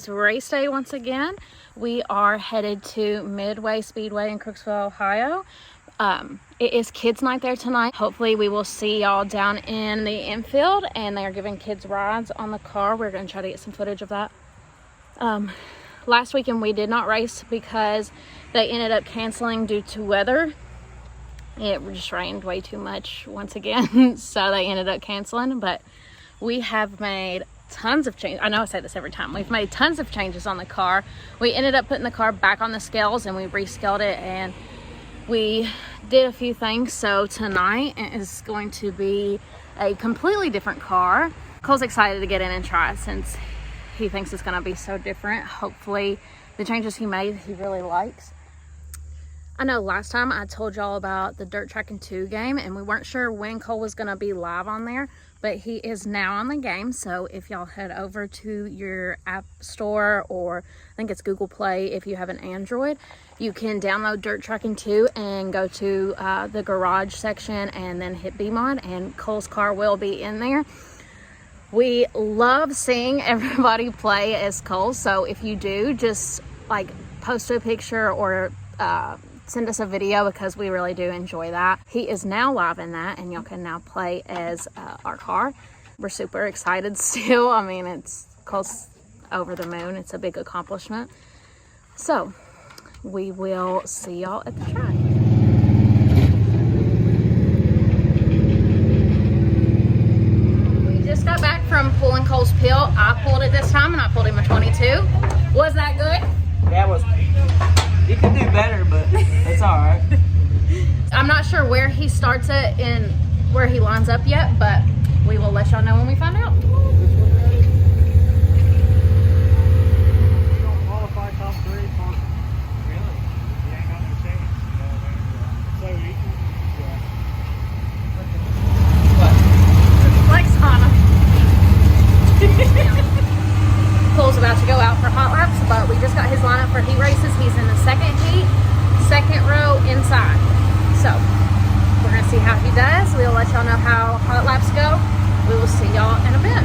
is race day once again. We are headed to Midway Speedway in Crooksville, Ohio. It is kids night there tonight. Hopefully we will see y'all down in the infield, and they are giving kids rides on the car. We're going to try to get some footage of that. Last weekend we did not race because they ended up canceling due to weather. It just rained way too much once again, so they ended up canceling. But we have made tons of changes. I know I say this every time. We've made tons of changes on the car. We ended up putting the car back on the scales, and we rescaled it, and we did a few things. So tonight is going to be a completely different car. Cole's excited to get in and try it since he thinks it's going to be so different. Hopefully the changes he made he really likes. I know last time I told y'all about the Dirt Tracking 2 game, and we weren't sure when Cole was going to be live on there, but he is now on the game. So if y'all head over to your app store, or I think it's Google Play if you have an Android, you can download Dirt Tracking 2 and go to the garage section and then hit BMod, and Cole's car will be in there. We love seeing everybody play as Cole, so if you do, just like post a picture or send us a video, because we really do enjoy that. He is now live in that, and y'all can now play as our car. We're super excited still. I mean, it's Cole's over the moon. It's a big accomplishment. So we will see y'all at the track. Just got back from pulling Cole's pill. I pulled it this time, and I pulled him a 22. Was that good? That was, you could do better, but it's all right. I'm not sure where he starts it and where he lines up yet, but we will let y'all know when we find out. You don't qualify top 3 for really? You ain't got no chance. So easy. Flex on him. Cole's about to go out for hot laps, but we just got his lineup for heat races. He's in the second heat, second row inside. So we're gonna see how he does. We'll let y'all know how hot laps go. We will see y'all in a bit.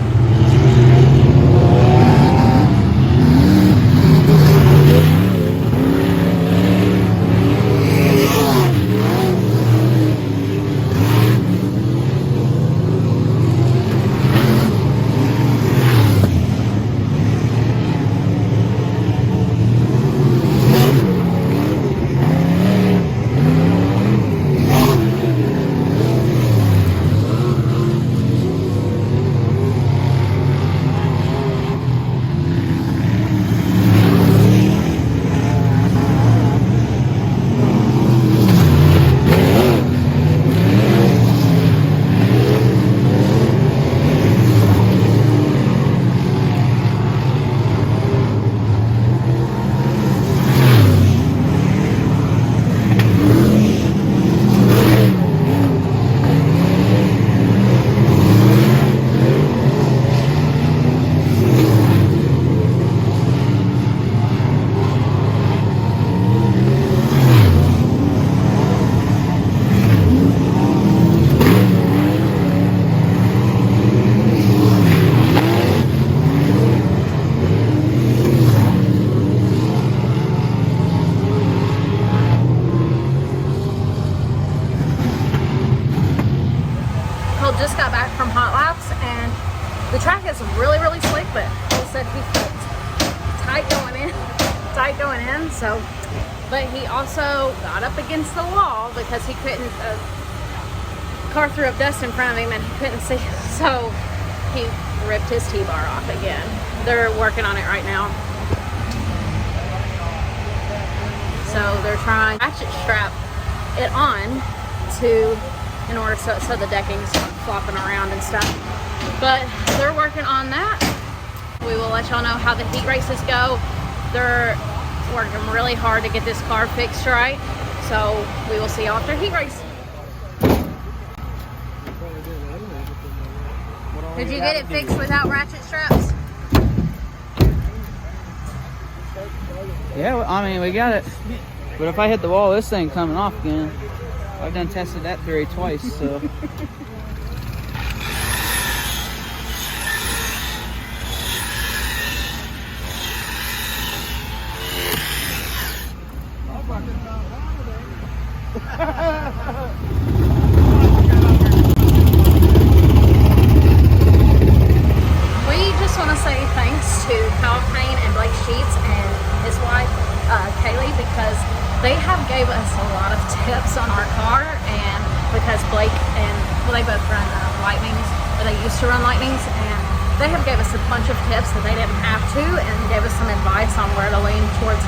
Just got back from hot laps, and the track is really slick, but Cole said he felt tight going in, so, but he also got up against the wall because he couldn't, car threw up dust in front of him and he couldn't see, so he ripped his T-bar off again. They're working on it right now, so they're trying to ratchet strap it on in order so the decking's not flopping around and stuff. But they're working on that. We will let y'all know how the heat races go. They're working really hard to get this car fixed right. So we will see y'all after heat race. Did you get it fixed without ratchet straps? Yeah, I mean, we got it. But if I hit the wall, this thing coming off again. I've done tested that theory twice, so. trainings, and they have gave us a bunch of tips that they didn't have to, and gave us some advice on where to lean towards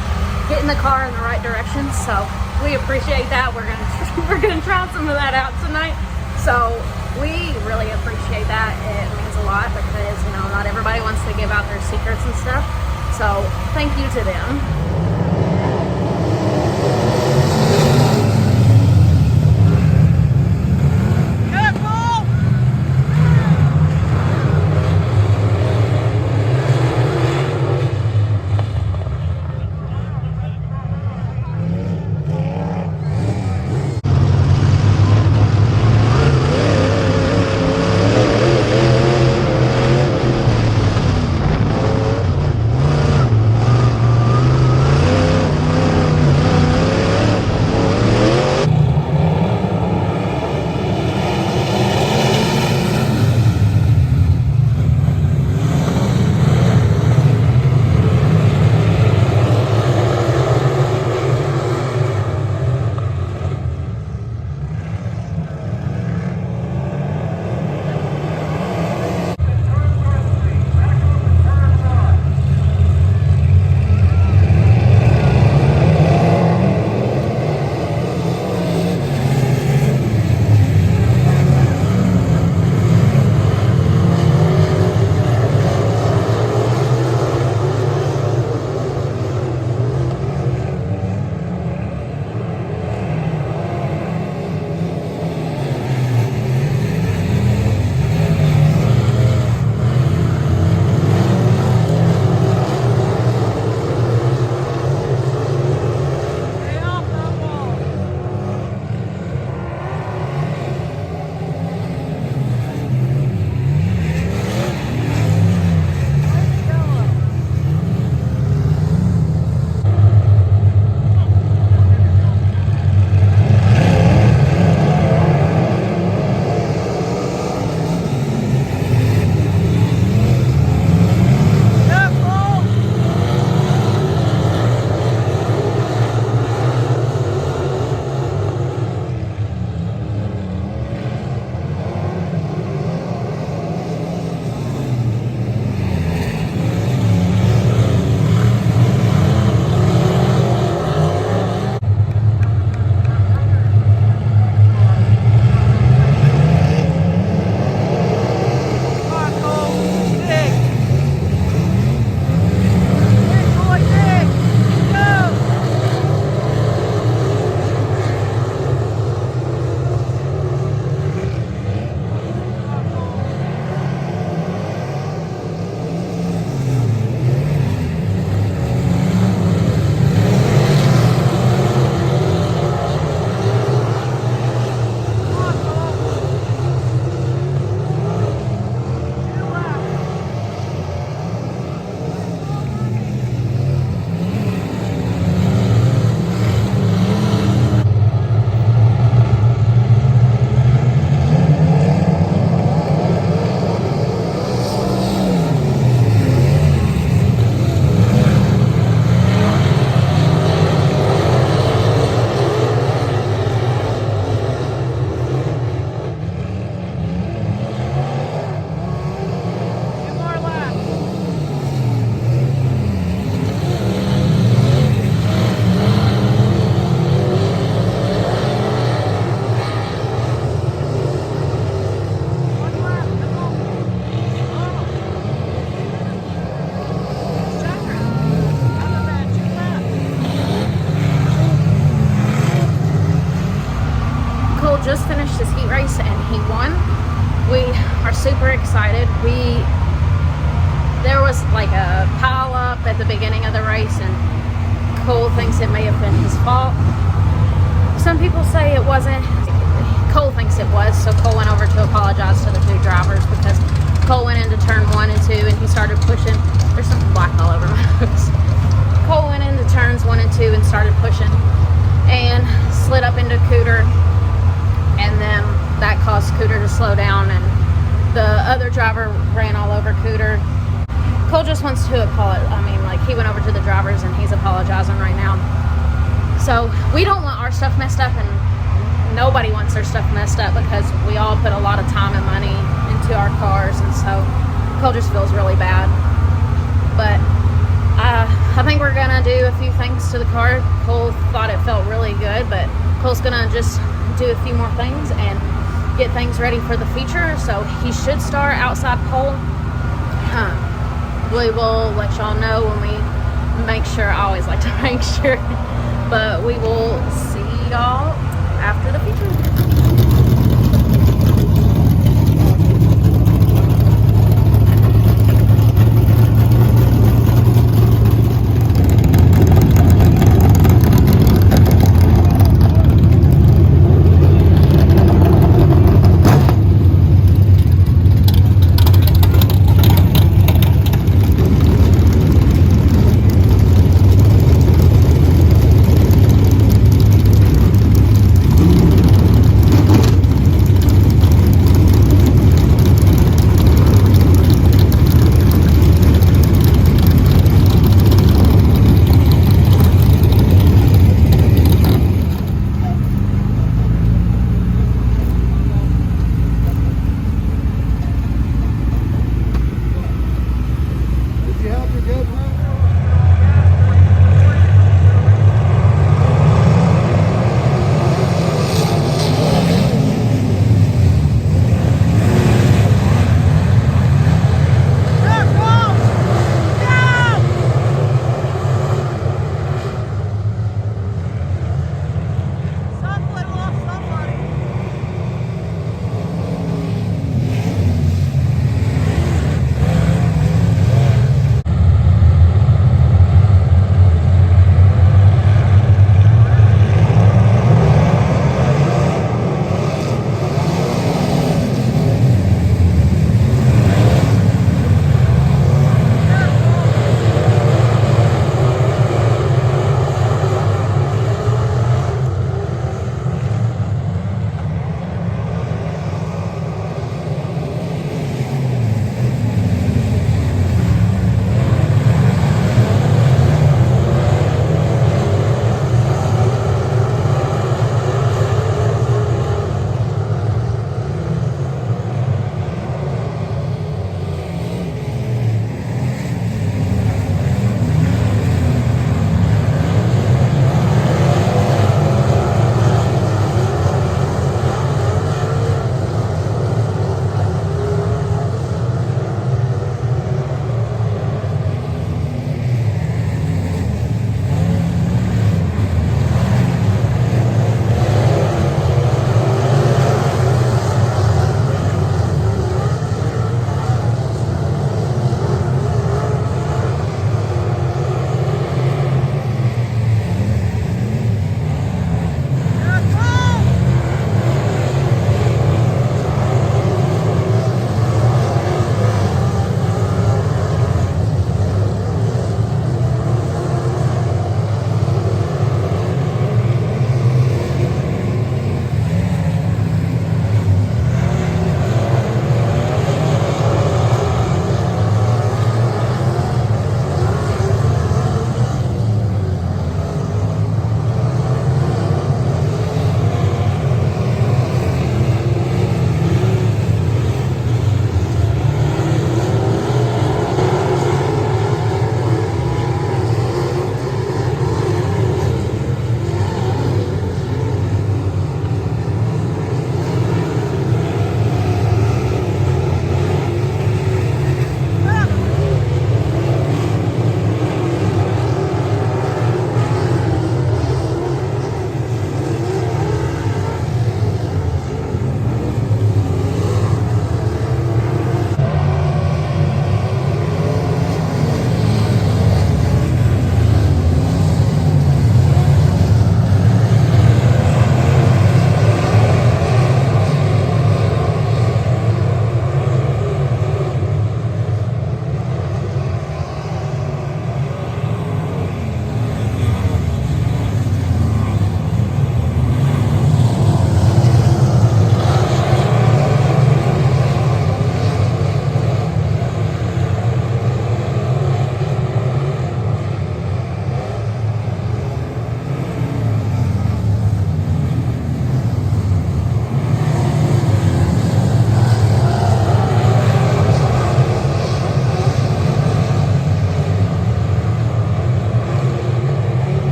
getting the car in the right direction. So we appreciate that. We're gonna try some of that out tonight. So we really appreciate that. It means a lot because, you know, not everybody wants to give out their secrets and stuff. So thank you to them. Just finished his heat race and he won. We are super excited. There was like a pile up at the beginning of the race, and Cole thinks it may have been his fault. Some people say it wasn't. Cole thinks it was, so Cole went over to apologize to the two drivers because Cole went into turn 1 and 2 and he started pushing. There's some black all over my nose. Cole went into turns 1 and 2 and started pushing and slid up into Cooter, and then that caused Cooter to slow down, and the other driver ran all over Cooter. Cole just wants to apologize. I mean, like, he went over to the drivers and he's apologizing right now. So we don't want our stuff messed up, and nobody wants their stuff messed up because we all put a lot of time and money into to our cars, and so Cole just feels really bad. But I think we're gonna do a few things to the car. Cole thought it felt really good, but Cole's gonna just do a few more things and get things ready for the feature. So he should start outside pole. We will let y'all know when we make sure. I always like to make sure, but we will see y'all after the feature.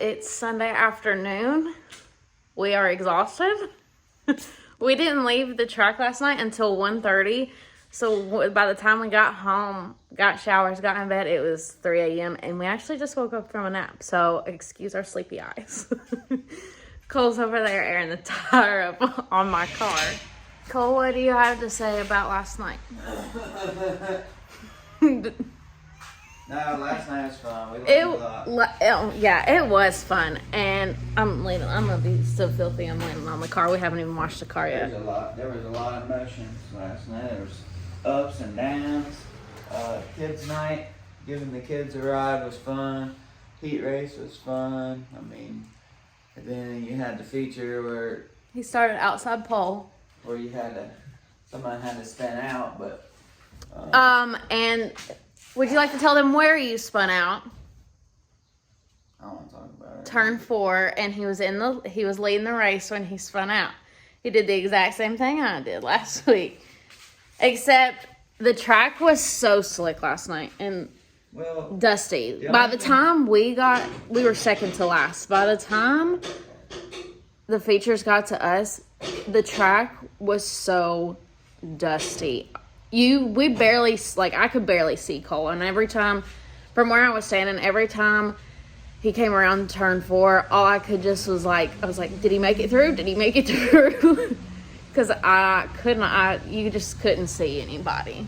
it's Sunday afternoon. We are exhausted. We didn't leave the track last night until 1:30. So by the time we got home, got showers, got in bed, it was 3 a.m. And we actually just woke up from a nap. So excuse our sleepy eyes. Cole's over there airing the tire up on my car. Cole, what do you have to say about last night? No, last night was fun. We learned a lot. Yeah, it was fun. And I'm gonna be so filthy. I'm leaning on the car. We haven't even washed the car yet. There was a lot of emotions last night. There was ups and downs. Kids night, giving the kids a ride was fun. Heat race was fun. I mean, and then you had the feature where He started outside pole. where you someone had to spin out, but And would you like to tell them where you spun out? I don't want to talk about it. Turn 4, and he was leading the race when he spun out. He did the exact same thing I did last week, except the track was so slick last night and dusty. Yeah. By the time we were second to last. By the time the features got to us, the track was so dusty. We barely, I could barely see Cole. And every time, from where I was standing, every time he came around turn 4, all I could just was I was like, did he make it through? Did he make it through? Because you just couldn't see anybody.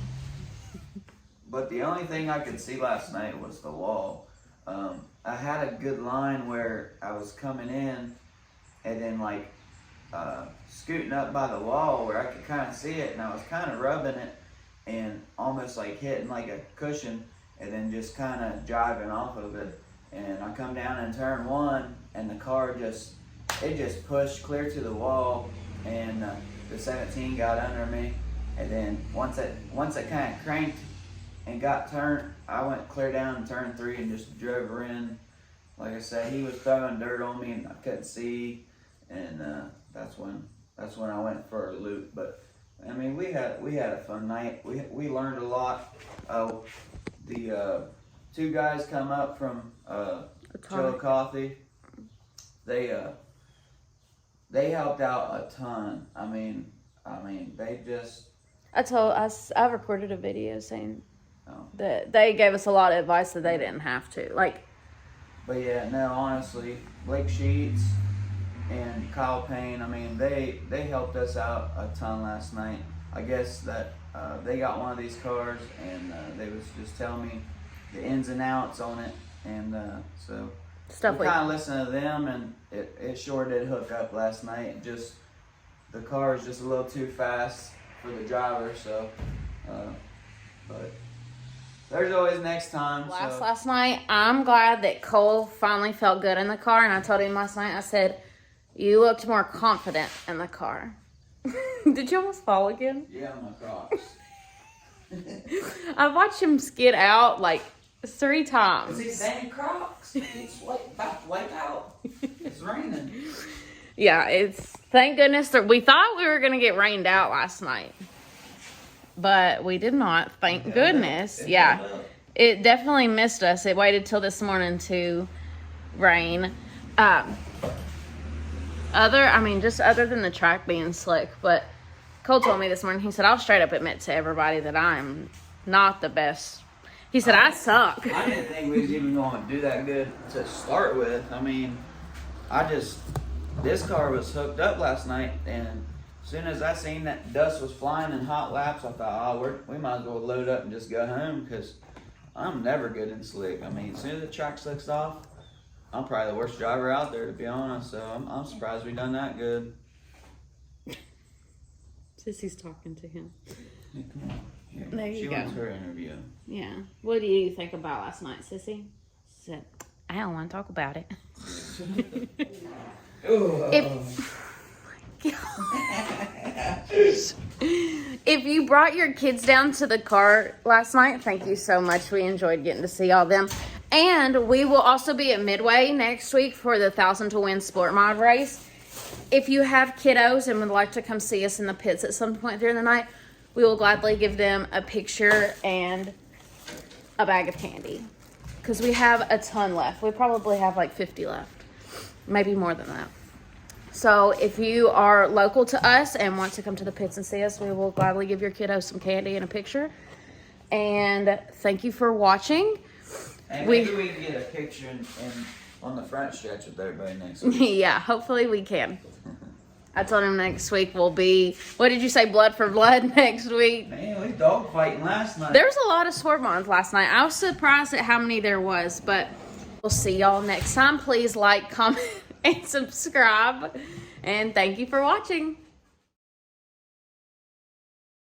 But the only thing I could see last night was the wall. I had a good line where I was coming in and then scooting up by the wall where I could kind of see it, and I was kind of rubbing it and almost hitting a cushion and then just kind of driving off of it. And I come down in turn 1 and the car just pushed clear to the wall, and the 17 got under me. And then once it kind of cranked and got turned, I went clear down in turn 3 and just drove her in. Like I said, he was throwing dirt on me and I couldn't see, and that's when I went for a loop. But I mean, we had a fun night. We learned a lot. The 2 guys come up from Chillicothe. They helped out a ton. I mean, they just. I recorded a video saying that they gave us a lot of advice that they didn't have to. But yeah, no, honestly, Blake Sheets and Kyle Payne, I mean, they helped us out a ton last night. I guess that they got one of these cars, and they was just telling me the ins and outs on it, and so we kind of listened to them, and it sure did hook up last night. Just the car is just a little too fast for the driver, so but there's always next time. Last night, I'm glad that Cole finally felt good in the car, and I told him last night, I said, you looked more confident in the car. Did you almost fall again? Yeah, my Crocs. I watched him skid out 3 times. It's these dang Crocs. It's about to wipe out. It's raining. Yeah, thank goodness that we thought we were going to get rained out last night. But we did not, thank goodness. Yeah, it definitely missed us. It waited till this morning to rain. Other than the track being slick, but Cole told me this morning, he said, I'll straight up admit to everybody that I'm not the best. He said, I suck. I didn't think we was even going to do that good to start with. I mean, this car was hooked up last night, and as soon as I seen that dust was flying in hot laps, I thought, we might as well load up and just go home, because I'm never good in slick. I mean, as soon as the track slicks off, I'm probably the worst driver out there, to be honest. So I'm surprised we done that good. Sissy's talking to him. Hey, come on. Here, There you she go. wants her interview. Yeah. What do you think about last night, Sissy? She said, I don't want to talk about it. If you brought your kids down to the car last night, thank you so much. We enjoyed getting to see all them. And we will also be at Midway next week for the 1,000 to Win Sport Mod race. If you have kiddos and would like to come see us in the pits at some point during the night, we will gladly give them a picture and a bag of candy. Because we have a ton left. We probably have 50 left. maybe more than that. So if you are local to us and want to come to the pits and see us, we will gladly give your kiddo some candy and a picture. And thank you for watching. And maybe we can get a picture on the front stretch with everybody next week. Yeah, hopefully we can. I told him next week will be, what did you say, blood for blood next week? Man, we dog fighting last night. There was a lot of swerve ons last night. I was surprised at how many there was, but we'll see y'all next time. Please like, comment, and subscribe. And thank you for watching.